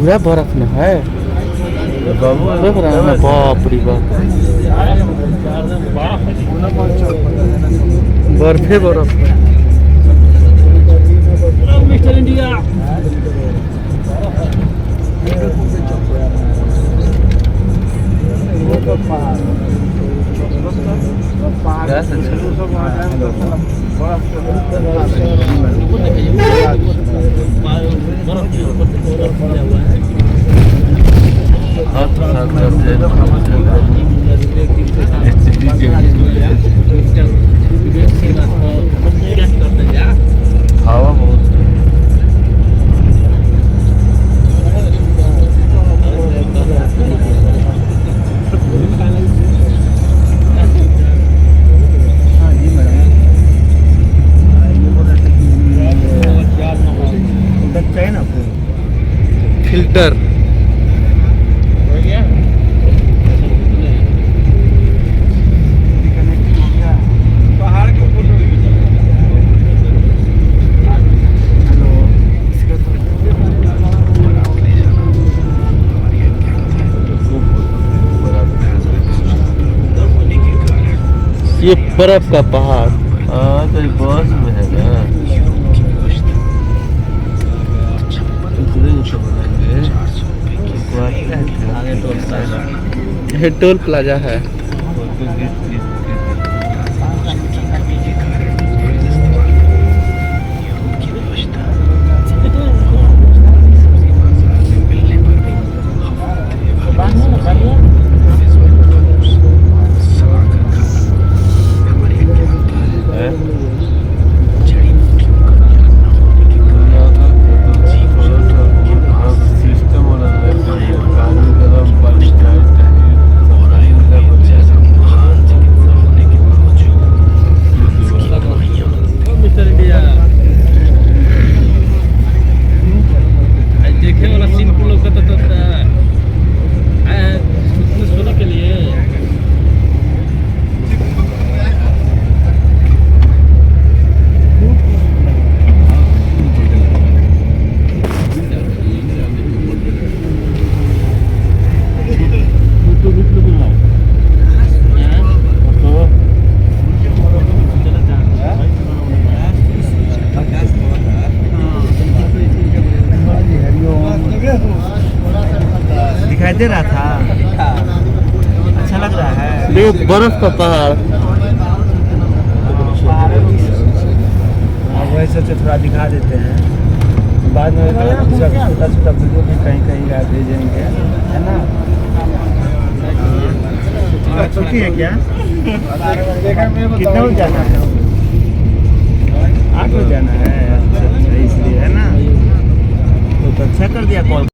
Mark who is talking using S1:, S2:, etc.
S1: पूरा बर्फ में है। देख रहे हैं ना, बाप रे बाप, बर्फे बर्फ है।
S2: मिस्टर इंडिया
S1: हवा बहुत फिल्टर। ये बर्फ का पहाड़। हाँ तो बस में है ना, ये टोल प्लाजा है।
S3: दिखाई दे रहा था, अच्छा लग रहा है।
S1: ये बर्फ का पहाड़।
S3: अब वही सोचे थोड़ा दिखा देते हैं, बाद में छोटा छोटा वीडियो भी कहीं कहीं भेजेंगे, है ना। छुट्टी है क्या? कितने बजे जाना है? 8 बजे जाना है, इसलिए है ना। तो अच्छा कर दिया कॉल।